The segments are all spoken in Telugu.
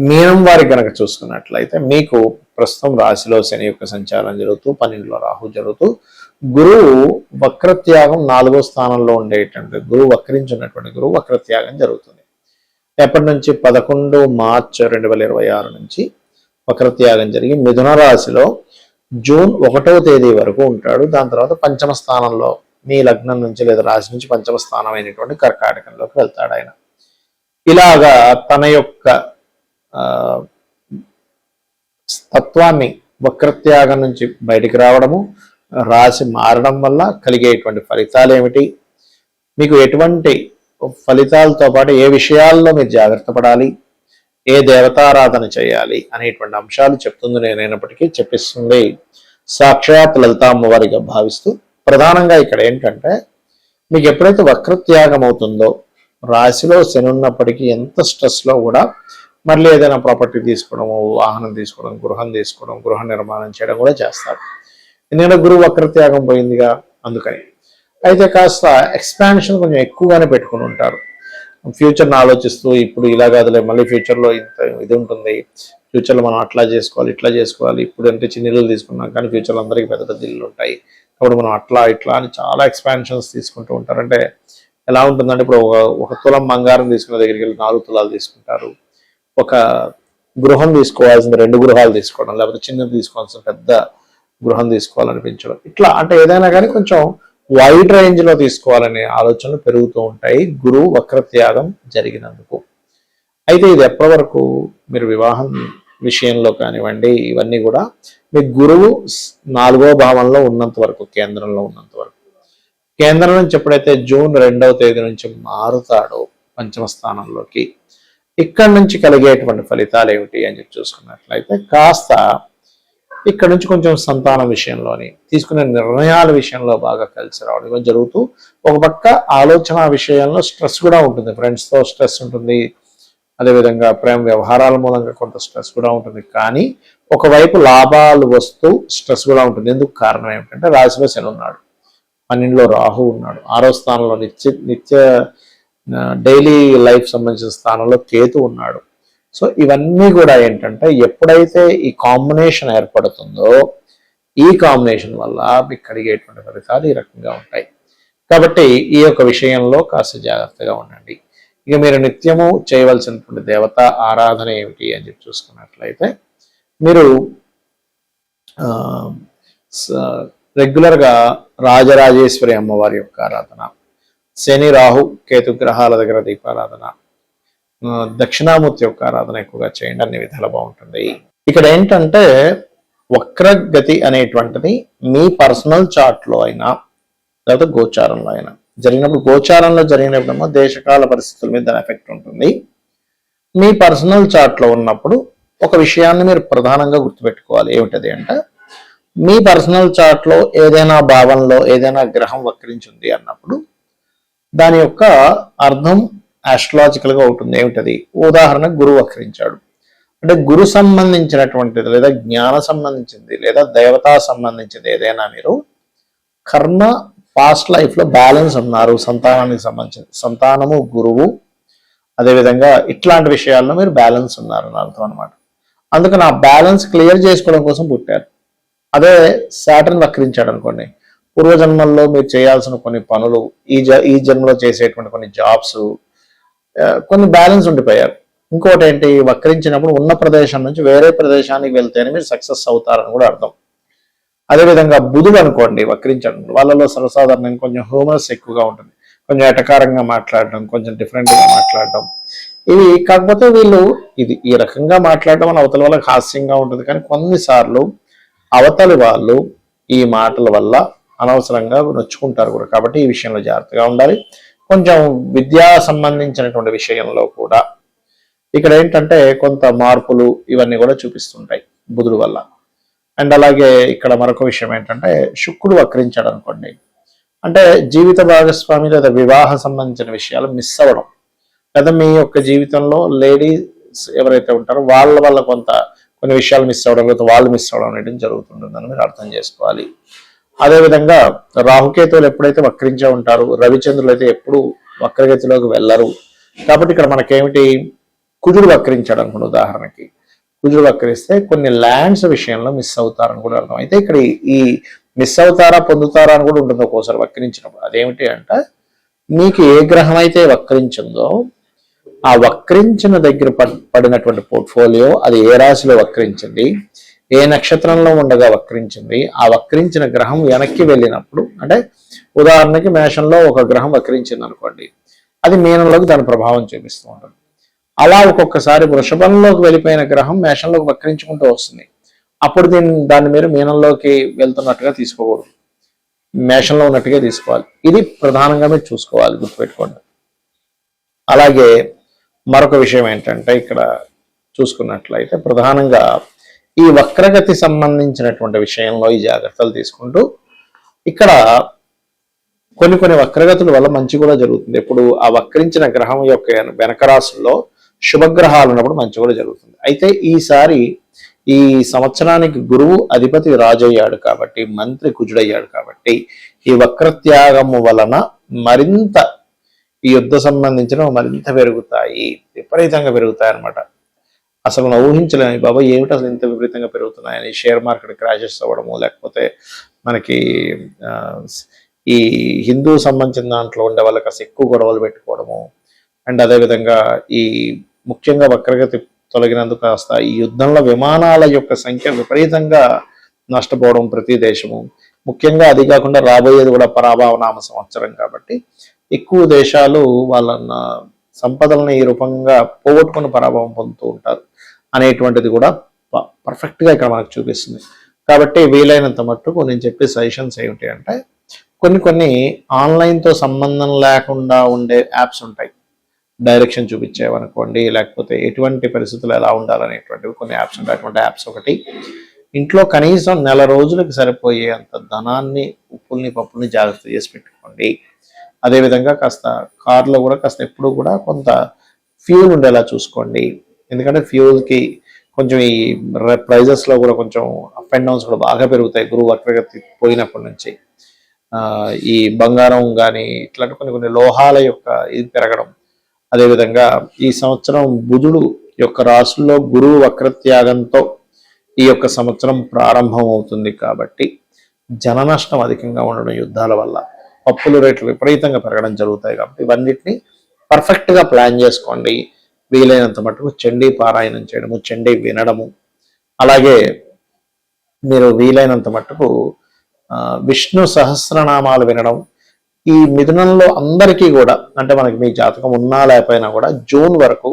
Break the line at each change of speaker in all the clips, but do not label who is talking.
మీనం వారికి గనక చూసుకున్నట్లయితే మీకు ప్రస్తుతం రాశిలో శని యొక్క సంచారం జరుగుతూ 12లో రాహు జరుగుతూ గురువు వక్రత్యాగం 4వ స్థానంలో ఉండేటువంటి గురువు వక్రించున్నటువంటి గురువు వక్రత్యాగం జరుగుతుంది. ఎప్పటి నుంచి 11 మార్చ్ 2026 నుంచి వక్రత్యాగం జరిగి మిథున రాశిలో జూన్ 1వ తేదీ వరకు ఉంటాడు. దాని తర్వాత పంచమ స్థానంలో మీ లగ్నం నుంచి లేదా రాశి నుంచి పంచమ స్థానం అయినటువంటి కర్కాటకంలోకి వెళ్తాడు ఆయన. ఇలాగా తన యొక్క తత్వాన్ని వక్రత్యాగం నుంచి బయటికి రావడము, రాశి మారడం వల్ల కలిగేటువంటి ఫలితాలు ఏమిటి, మీకు ఎటువంటి ఫలితాలతో పాటు ఏ విషయాల్లో మీరు జాగ్రత్త పడాలి, ఏ దేవతారాధన చేయాలి అనేటువంటి అంశాలు చెప్తుంది నేనైనప్పటికీ చెప్పిస్తుంది సాక్షాత్ లలిత అమ్మవారిగా భావిస్తూ. ప్రధానంగా ఇక్కడ ఏంటంటే మీకు ఎప్పుడైతే వక్రత్యాగం అవుతుందో రాశిలో శని ఉన్నప్పటికీ ఎంత స్ట్రెస్లో కూడా మళ్ళీ ఏదైనా ప్రాపర్టీ తీసుకోవడము, వాహనం తీసుకోవడం, గృహం తీసుకోవడం, గృహ నిర్మాణం చేయడం కూడా చేస్తారు. ఎందుకంటే గురువు వక్రత్యాగం పోయిందిగా అందుకని. అయితే కాస్త ఎక్స్పాన్షన్ కొంచెం ఎక్కువగానే పెట్టుకుని ఉంటారు. ఫ్యూచర్ని ఆలోచిస్తూ ఇప్పుడు ఇలా కాదులే, మళ్ళీ ఫ్యూచర్లో ఇంత ఇది ఉంటుంది, ఫ్యూచర్లో మనం అట్లా చేసుకోవాలి ఇట్లా చేసుకోవాలి, ఇప్పుడు అంటే చిన్న ఇల్లు తీసుకున్నాం కానీ ఫ్యూచర్లో అందరికీ పెద్ద పెద్ద ఇల్లు ఉంటాయి కాబట్టి మనం అట్లా ఇట్లా అని చాలా ఎక్స్పాన్షన్స్ తీసుకుంటూ ఉంటారు. అంటే ఎలా ఉంటుందంటే ఇప్పుడు ఒక తులం బంగారం తీసుకున్న దగ్గరికి వెళ్ళి 4 తులాలు తీసుకుంటారు. ఒక గృహం తీసుకోవాల్సింది 2 గృహాలు తీసుకోవడం, లేకపోతే చిన్నది తీసుకోవాల్సిన పెద్ద గృహం తీసుకోవాలనిపించడం, ఇట్లా అంటే ఏదైనా కానీ కొంచెం వైడ్ రేంజ్లో తీసుకోవాలనే ఆలోచనలు పెరుగుతూ ఉంటాయి గురువు వక్రత్యాగం జరిగినందుకు. అయితే ఇది ఎప్పటి వరకు మీరు వివాహం విషయంలో కానివ్వండి, ఇవన్నీ కూడా మీ గురువు 4వ భావంలో ఉన్నంత వరకు, కేంద్రంలో ఉన్నంత వరకు. కేంద్రం నుంచి ఎప్పుడైతే జూన్ 2వ తేదీ నుంచి మారుతాడో పంచమ స్థానంలోకి, ఇక్కడ నుంచి కలిగేటువంటి ఫలితాలు ఏమిటి అని చెప్పి చూసుకున్నట్లయితే కాస్త ఇక్కడ నుంచి కొంచెం సంతానం విషయంలోని తీసుకునే నిర్ణయాల విషయంలో బాగా కలిసి రావడం జరుగుతూ, ఒక పక్క ఆలోచన విషయంలో స్ట్రెస్ కూడా ఉంటుంది, ఫ్రెండ్స్తో స్ట్రెస్ ఉంటుంది, అదేవిధంగా ప్రేమ వ్యవహారాల మూలంగా కొంత స్ట్రెస్ కూడా ఉంటుంది. కానీ ఒకవైపు లాభాలు వస్తూ స్ట్రెస్ కూడా ఉంటుంది. ఎందుకు కారణం ఏమిటంటే రాశిలో శని ఉన్నాడు, 12లో రాహు ఉన్నాడు, 6వ స్థానంలో నిత్య డైలీ లైఫ్ సంబంధించిన స్థానంలో కేతు ఉన్నాడు. సో ఇవన్నీ కూడా ఏంటంటే ఎప్పుడైతే ఈ కాంబినేషన్ ఏర్పడుతుందో ఈ కాంబినేషన్ వల్ల మీకు కలిగేటువంటి ఫలితాలు ఈ రకంగా ఉంటాయి. కాబట్టి ఈ యొక్క విషయంలో కాస్త జాగ్రత్తగా ఉండండి. ఇక మీరు నిత్యము చేయవలసినటువంటి దేవత ఆరాధన ఏమిటి అని చెప్పి చూసుకున్నట్లయితే మీరు రెగ్యులర్గా రాజరాజేశ్వరి అమ్మవారి యొక్క ఆరాధన, శని రాహు కేతు గ్రహాల దగ్గర దీపారాధన, దక్షిణామూర్తి యొక్క ఆరాధన ఎక్కువగా చేయండి, అన్ని విధాలు బాగుంటుంది. ఇక్కడ ఏంటంటే వక్రగతి అనేటువంటిది మీ పర్సనల్ చార్ట్లో అయినా లేకపోతే గోచారంలో అయినా జరిగినప్పుడు, గోచారంలో జరిగినప్పుడేమో దేశకాల పరిస్థితుల మీద దాని ఎఫెక్ట్ ఉంటుంది. మీ పర్సనల్ చార్ట్లో ఉన్నప్పుడు ఒక విషయాన్ని మీరు ప్రధానంగా గుర్తుపెట్టుకోవాలి. ఏమిటది అంటే మీ పర్సనల్ చార్ట్లో ఏదైనా భావంలో ఏదైనా గ్రహం వక్రించింది అన్నప్పుడు దాని యొక్క అర్థం ఆస్ట్రాలజికల్గా ఉంటుంది. ఏమిటది? ఉదాహరణ గురువు వక్రించాడు అంటే గురు సంబంధించినటువంటిది లేదా జ్ఞాన సంబంధించింది లేదా దేవతా సంబంధించింది ఏదైనా మీరు కర్మ పాస్ట్ లైఫ్లో బ్యాలెన్స్ ఉన్నారు, సంతానానికి సంబంధించింది, సంతానము గురువు అదేవిధంగా ఇట్లాంటి విషయాల్లో మీరు బ్యాలెన్స్ ఉన్నారు అని అర్థం అనమాట. అందుకని ఆ బ్యాలెన్స్ క్లియర్ చేసుకోవడం కోసం పుట్టారు. అదే సాటర్న్ వక్రించాడు అనుకోండి, పూర్వజన్మల్లో మీరు చేయాల్సిన కొన్ని పనులు ఈ జన్మలో చేసేటువంటి కొన్ని జాబ్స్ కొన్ని బ్యాలెన్స్ ఉండిపోయారు. ఇంకోటి ఏంటి, వక్రించినప్పుడు ఉన్న ప్రదేశం నుంచి వేరే ప్రదేశానికి వెళ్తేనే మీరు సక్సెస్ అవుతారని కూడా అర్థం. అదేవిధంగా బుధుడు అనుకోండి వక్రించడం, వాళ్ళలో సర్వసాధారణంగా కొంచెం హ్యూమరస్ ఎక్కువగా ఉంటుంది, కొంచెం ఎటకారంగా మాట్లాడడం, కొంచెం డిఫరెంట్గా మాట్లాడడం, ఇవి కాకపోతే వీళ్ళు ఈ రకంగా మాట్లాడడం అని అవతల వాళ్ళకి హాస్యంగా ఉంటుంది. కానీ కొన్నిసార్లు అవతలి వాళ్ళు ఈ మాటల వల్ల అనవసరంగా నొచ్చుకుంటారు కూడా. కాబట్టి ఈ విషయంలో జాగ్రత్తగా ఉండాలి. కొంచెం విద్యా సంబంధించినటువంటి విషయంలో కూడా ఇక్కడ ఏంటంటే కొంత మార్పులు ఇవన్నీ కూడా చూపిస్తుంటాయి బుధుడు వల్ల. అండ్ అలాగే ఇక్కడ మరొక విషయం ఏంటంటే శుక్రుడు వక్రించాడు అనుకోండి, అంటే జీవిత భాగస్వామి లేదా వివాహ సంబంధించిన విషయాలు మిస్ అవ్వడం, లేదా మీ యొక్క జీవితంలో లేడీస్ ఎవరైతే ఉంటారో వాళ్ళ వల్ల కొన్ని విషయాలు మిస్ అవ్వడం, లేదా వాళ్ళు మిస్ అవ్వడం అనేది జరుగుతుంటుందని మీరు అర్థం చేసుకోవాలి. అదేవిధంగా రాహుకేతువులు ఎప్పుడైతే వక్రించే ఉంటారు, రవిచంద్రులు అయితే ఎప్పుడు వక్రగతిలోకి వెళ్ళరు. కాబట్టి ఇక్కడ మనకేమిటి, కుజుడు వక్రించాడు అనుకోండి, ఉదాహరణకి కుజుడు వక్రిస్తే కొన్ని ల్యాండ్స్ విషయంలో మిస్ అవుతారని కూడా అర్థం. అయితే ఇక్కడ ఈ మిస్ అవుతారా పొందుతారా అని కూడా ఉంటుంది ఒక్కోసారి వక్రించినప్పుడు. అదేమిటి అంటే మీకు ఏ గ్రహం అయితే వక్రించిందో ఆ వక్రించిన దగ్గర పడినటువంటి పోర్ట్ఫోలియో అది ఏ రాశిలో వక్రించింది, ఏ నక్షత్రంలో ఉండగా వక్రించింది, ఆ వక్రించిన గ్రహం వెనక్కి వెళ్ళినప్పుడు, అంటే ఉదాహరణకి మేషంలో ఒక గ్రహం వక్రించింది అనుకోండి, అది మీనంలోకి దాని ప్రభావం చూపిస్తూ ఉంటుంది. అలా ఒక్కొక్కసారి వృషభంలోకి వెళ్ళిపోయిన గ్రహం మేషంలోకి వక్రించుకుంటూ వస్తుంది. అప్పుడు దాన్ని మీరు మీనంలోకి వెళ్తున్నట్టుగా తీసుకోకూడదు, మేషంలో ఉన్నట్టుగా తీసుకోవాలి. ఇది ప్రధానంగా మీరు చూసుకోవాలి, గుర్తుపెట్టుకోండి. అలాగే మరొక విషయం ఏంటంటే ఇక్కడ చూసుకున్నట్లయితే ప్రధానంగా ఈ వక్రగతి సంబంధించినటువంటి విషయంలో ఈ జాగ్రత్తలు తీసుకుంటూ ఇక్కడ కొన్ని వక్రగతుల వల్ల మంచి కూడా జరుగుతుంది. ఎప్పుడు ఆ వక్రించిన గ్రహం యొక్క వెనక రాశుల్లో శుభగ్రహాలు ఉన్నప్పుడు మంచి కూడా జరుగుతుంది. అయితే ఈసారి ఈ సంవత్సరానికి గురువు అధిపతి రాజయ్యాడు కాబట్టి, మంత్రి కుజుడయ్యాడు కాబట్టి ఈ వక్రత్యాగము వలన మరింత ఈ యుద్ధ సంబంధించిన మరింత పెరుగుతాయి, విపరీతంగా పెరుగుతాయి అన్నమాట. అసలు మనం ఊహించలేము, బాబా ఏమిటి అసలు ఇంత విపరీతంగా పెరుగుతున్నాయని. షేర్ మార్కెట్ క్రాషెస్ అవ్వడము, లేకపోతే మనకి ఈ హిందూ సంబంధించిన దాంట్లో ఉండే వాళ్ళకి అసలు ఎక్కువ గొడవలు పెట్టుకోవడము, అండ్ అదేవిధంగా ఈ ముఖ్యంగా వక్రగతి తొలగినందుకు కాస్త ఈ యుద్ధంలో విమానాల యొక్క సంఖ్య విపరీతంగా నష్టపోవడం ప్రతి దేశము. ముఖ్యంగా అది కాకుండా రాబోయేది కూడా పరాభవనామ సంవత్సరం కాబట్టి ఎక్కువ దేశాలు వాళ్ళ సంపదలను ఈ రూపంగా పోగొట్టుకుని పరాభవం పొందుతూ ఉంటారు అనేటువంటిది కూడా పర్ఫెక్ట్గా ఇక్కడ మనకు చూపిస్తుంది. కాబట్టి వీలైనంత మట్టుకు నేను చెప్పే సజెషన్స్ ఏమిటి అంటే కొన్ని ఆన్లైన్తో సంబంధం లేకుండా ఉండే యాప్స్ ఉంటాయి, డైరెక్షన్ చూపించేవనుకోండి, లేకపోతే ఎటువంటి పరిస్థితులు ఎలా ఉండాలనేటువంటివి కొన్ని యాప్స్ ఉంటాయి. అటువంటి యాప్స్ ఒకటి. ఇంట్లో కనీసం నెల రోజులకు సరిపోయే అంత ధనాన్ని, ఉప్పుల్ని పప్పుల్ని జాగ్రత్త చేసి పెట్టుకోండి. అదేవిధంగా కాస్త కార్లో కూడా కాస్త ఎప్పుడు కూడా కొంత ఫ్యూల్ ఉండేలా చూసుకోండి. ఎందుకంటే ఫ్యూల్కి కొంచెం ఈ ప్రైజెస్లో కూడా కొంచెం అప్ అండ్ డౌన్స్ కూడా బాగా పెరుగుతాయి గురువు వక్రగతి పోయినప్పటి నుంచి. ఈ బంగారం కానీ ఇట్లాంటి కొన్ని లోహాల యొక్క ఇది పెరగడం. అదేవిధంగా ఈ సంవత్సరం బుధుడు యొక్క రాశుల్లో గురువు వక్రత్యాగంతో ఈ యొక్క సంవత్సరం ప్రారంభం అవుతుంది కాబట్టి జన నష్టం అధికంగా ఉండడం యుద్ధాల వల్ల, పప్పుల రేట్లు విపరీతంగా పెరగడం జరుగుతాయి. కాబట్టి ఇవన్నిటిని పర్ఫెక్ట్గా ప్లాన్ చేసుకోండి. వీలైనంత మటుకు చండీ పారాయణం చేయడము, చండీ వినడము, అలాగే మీరు వీలైనంత మటుకు విష్ణు సహస్రనామాలు వినడం. ఈ మిథునంలో అందరికీ కూడా, అంటే మనకి మీ జాతకం ఉన్నా లేకపోయినా కూడా జూన్ వరకు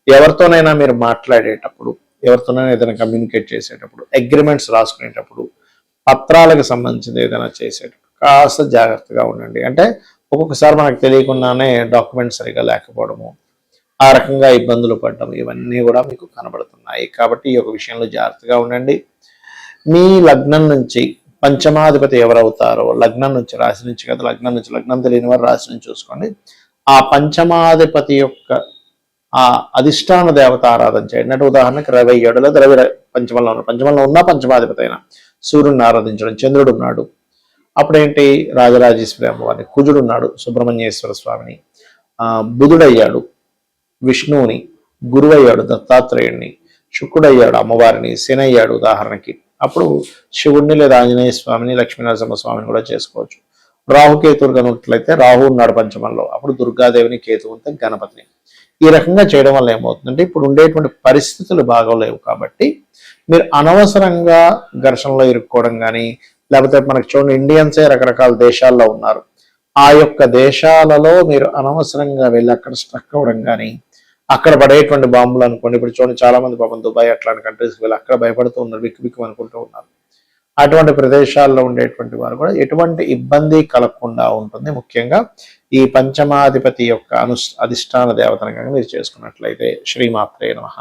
ఎవరితోనైనా మీరు మాట్లాడేటప్పుడు, ఎవరితోనైనా ఏదైనా కమ్యూనికేట్ చేసేటప్పుడు, అగ్రిమెంట్స్ రాసుకునేటప్పుడు, పత్రాలకు సంబంధించింది ఏదైనా చేసేటప్పుడు కాస్త జాగ్రత్తగా ఉండండి. అంటే ఒక్కొక్కసారి మనకు తెలియకుండానే డాక్యుమెంట్స్ సరిగా లేకపోవడము, ఆ రకంగా ఇబ్బందులు పడడం, ఇవన్నీ కూడా మీకు కనబడుతున్నాయి. కాబట్టి ఈ యొక్క విషయంలో జాగ్రత్తగా ఉండండి. మీ లగ్నం నుంచి పంచమాధిపతి ఎవరవుతారో, లగ్నం నుంచి, రాశి నుంచి కదా, లగ్నం తెలియని వారు రాశి నుంచి చూసుకోండి. ఆ పంచమాధిపతి యొక్క ఆ అధిష్టాన దేవత ఆరాధన చేయండి. అంటే ఉదాహరణకి 27 లేదా 20 పంచమంలో ఉన్న పంచమాధిపతి అయినా సూర్యుడిని ఆరాధించడం. చంద్రుడు ఉన్నాడు, అప్పుడేంటి రాజరాజేశ్వరి అమ్మవారిని, కుజుడు ఉన్నాడు సుబ్రహ్మణ్యేశ్వర స్వామిని, బుధుడయ్యాడు విష్ణువుని, గురువయ్యాడు దత్తాత్రేయుడిని, శుక్రుడయ్యాడు అమ్మవారిని, శని అయ్యాడు ఉదాహరణకి. అప్పుడు శివుడిని లేదా ఆంజనేయ స్వామిని, లక్ష్మీనరసింహ స్వామిని కూడా చేసుకోవచ్చు. రాహుకేతువులు కనుట్లయితే రాహు ఉన్నాడు పంచమంలో, అప్పుడు దుర్గాదేవిని, కేతువుని, గణపతిని. ఈ రకంగా చేయడం వల్ల ఏమవుతుందంటే ఇప్పుడు ఉండేటువంటి పరిస్థితులు బాగోలేవు కాబట్టి మీరు అనవసరంగా ఘర్షణలో ఇరుక్కోవడం కానీ, లేకపోతే మనకు చూడండి ఇండియన్సే రకరకాల దేశాల్లో ఉన్నారు, ఆ యొక్క దేశాలలో మీరు అనవసరంగా వెళ్ళి అక్కడ స్ట్రక్ అవ్వడం కానీ, అక్కడ పడేటువంటి బాంబులు అనుకోండి. ఇప్పుడు చూడండి చాలా మంది పాపం దుబాయ్ అట్లాంటి కంట్రీస్కి వెళ్ళి అక్కడ భయపడుతూ ఉన్నారు, బిక్కు అనుకుంటూ ఉన్నారు. అటువంటి ప్రదేశాల్లో ఉండేటువంటి వారు కూడా ఎటువంటి ఇబ్బంది కలగకుండా ఉంటుంది. ముఖ్యంగా ఈ పంచమాధిపతి యొక్క అధిష్టాన దేవతను కనుక మీరు చేసుకున్నట్లయితే. శ్రీమాత్రే నమః.